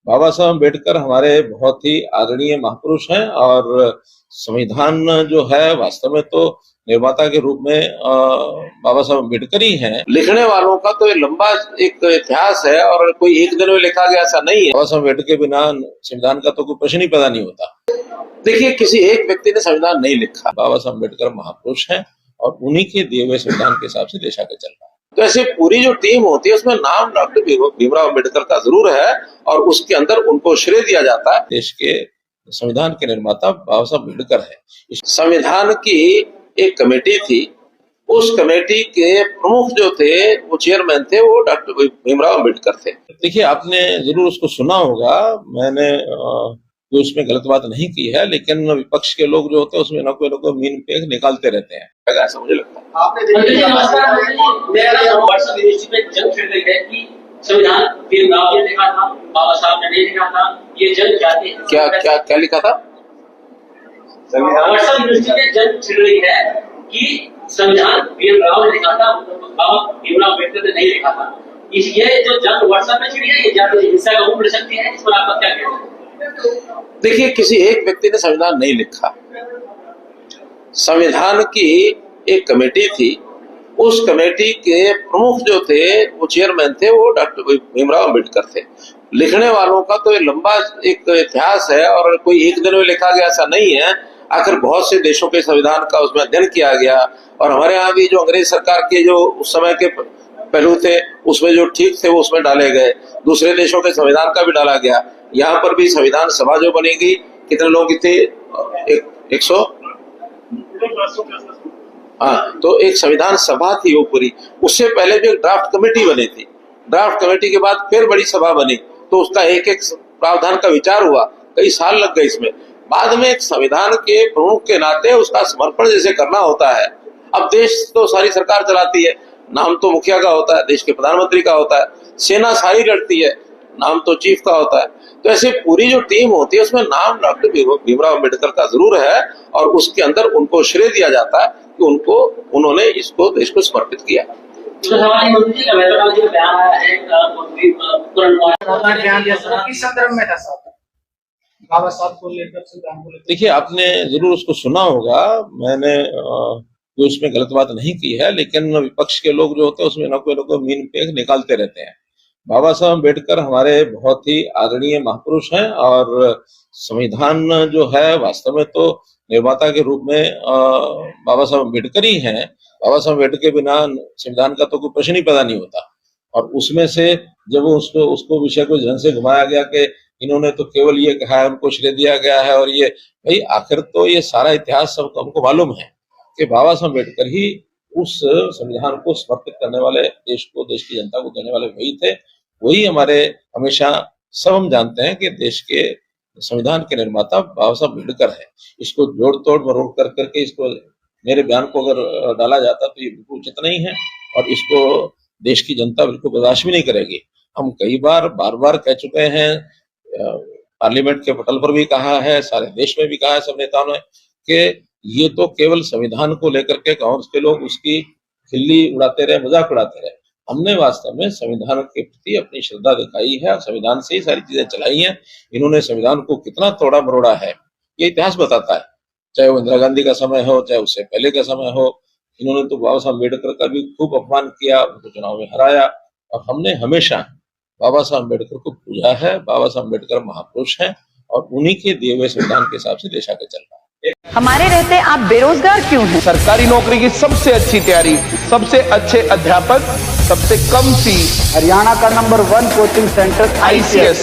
बाबा साहब अम्बेडकर हमारे बहुत ही आदरणीय महापुरुष हैं और संविधान जो है वास्तव में तो निर्माता के रूप में बाबा साहब अम्बेडकर ही हैं। लिखने वालों का तो लंबा एक इतिहास है और कोई एक दिन में लिखा गया ऐसा नहीं है। बाबा साहब अम्बेडकर के बिना संविधान का तो कोई प्रश्न ही पैदा नहीं होता। देखिए, किसी एक व्यक्ति ने संविधान नहीं लिखा। बाबा साहब अम्बेडकर महापुरुष हैं और उन्हीं के दिए हुए संविधान के हिसाब से देश आगे चल रहा है। तो ऐसे पूरी जो टीम होती है उसमें नाम डॉक्टर भीमराव अम्बेडकर का जरूर है और उसके अंदर उनको श्रेय दिया जाता है। देश के संविधान के निर्माता बाबा साहब अम्बेडकर है। संविधान की एक कमेटी थी, उस कमेटी के प्रमुख जो थे वो चेयरमैन थे, वो डॉक्टर भीमराव अम्बेडकर थे। देखिए, आपने जरूर उसको सुना होगा। मैंने कोई उसमें गलत बात नहीं की है, लेकिन विपक्ष के लोग जो होते हैं उसमें न कोई मीन पेग निकालते रहते हैं, ऐसा मुझे लगता है। संविधान भीमराव ने लिखा था, बाबा साहब ने नहीं लिखा था। ये जंग क्या क्या क्या लिखा था? वर्षा यूनिवर्सिटी में जंग छिड़ रही है कि संविधान भीमराव ने लिखा था, बाबा भीमराव अम्बेडकर ने नहीं लिखा था। ये जो जंग व्हाट्सएप में छिड़ी है, ये जंग हिंसा का रूप ले सकती है। इस पर आपका क्या कहना है? देखिए, किसी एक व्यक्ति ने संविधान नहीं लिखा। संविधान की एक कमेटी थी, उस कमेटी के प्रमुख जो थे वो चेयरमैन थे, वो डॉक्टर भीमराव अम्बेडकर थे। लिखने वालों का तो लंबा एक इतिहास है और कोई एक दिन में लिखा गया ऐसा नहीं है। आखिर बहुत से देशों के संविधान का उसमें अध्ययन किया गया और हमारे यहाँ भी जो अंग्रेज सरकार के जो उस समय के पहलू थे उसमें जो ठीक थे वो उसमें डाले गए। दूसरे देशों के संविधान का भी डाला गया। यहाँ पर भी संविधान सभा जो बनेगी, कितने लोग थे? 100। हाँ, तो एक संविधान सभा थी वो पूरी। उससे पहले भी एक ड्राफ्ट कमेटी बनी थी। ड्राफ्ट कमेटी के बाद फिर बड़ी सभा बनी, तो उसका एक एक प्रावधान का विचार हुआ। कई साल लग गए इसमें। बाद में एक संविधान के प्रमुख के नाते उसका समर्पण जैसे करना होता है। अब देश तो सारी सरकार चलाती है, नाम तो मुखिया का होता है, देश के प्रधानमंत्री का होता है, सेना सारी लड़ती है, नाम तो चीफ का होता है। तो ऐसे पूरी जो टीम होती है उसमें नाम डॉक्टर भीमराव अम्बेडकर का जरूर है और उसके अंदर उनको श्रेय दिया जाता है कि उन्होंने इसको देश को समर्पित किया। देखिए, आपने जरूर उसको सुना होगा। मैंने कोई उसमें गलत बात नहीं की है, लेकिन विपक्ष के लोग जो होते हैं उसमें न कोई मीन पेग निकालते रहते हैं। बाबा साहब अम्बेडकर हमारे बहुत ही आदरणीय महापुरुष हैं और संविधान जो है वास्तव में तो निर्माता के रूप में बाबा साहब अम्बेडकर ही हैं। बाबा साहब अम्बेडकर के बिना संविधान का तो कोई प्रश्न ही पैदा नहीं होता। और उसमें से जब उसको विषय को जन से घुमाया गया कि इन्होंने तो केवल ये कहा है, उनको श्रेय दिया गया है, और ये भाई आखिर तो ये सारा इतिहास सब हमको मालूम है कि बाबा साहब अम्बेडकर ही उस संविधान को समर्पित करने वाले, देश को, देश की जनता को देने वाले वही थे। वही हमारे हमेशा सब हम जानते हैं कि देश के संविधान के निर्माता बाबा साहब अम्बेडकर है। इसको जोड़ तोड़ मरोड़ कर करके इसको मेरे बयान को अगर डाला जाता तो ये बिल्कुल उचित नहीं है और इसको देश की जनता बिल्कुल बर्दाश्त भी नहीं करेगी। हम कई बार बार कह चुके हैं, पार्लियामेंट के पटल पर भी कहा है, सारे देश में भी कहा है सब नेताओं ने, कि ये तो केवल संविधान को लेकर के कांग्रेस के लोग उसकी खिल्ली उड़ाते रहे, मजाक उड़ाते रहे। हमने वास्तव में संविधान के प्रति अपनी श्रद्धा दिखाई है, संविधान से ही सारी चीजें चलाई हैं। इन्होंने संविधान को कितना तोड़ा मरोड़ा है ये इतिहास बताता है, चाहे वो इंदिरा गांधी का समय हो, चाहे उससे पहले का समय हो। इन्होंने तो बाबा साहब अम्बेडकर का भी खूब अपमान किया, उनको चुनाव में हराया और हमने हमेशा बाबा साहब अम्बेडकर को पूजा है। बाबा साहब अम्बेडकर महापुरुष हैं और उन्हीं के दिए हुए संविधान के हिसाब से देश आगे चल रहा है। हमारे रहते आप बेरोजगार क्यों हैं? सरकारी नौकरी की सबसे अच्छी तैयारी, सबसे अच्छे अध्यापक, सबसे कम फीस, हरियाणा का नंबर 1 कोचिंग सेंटर ICS।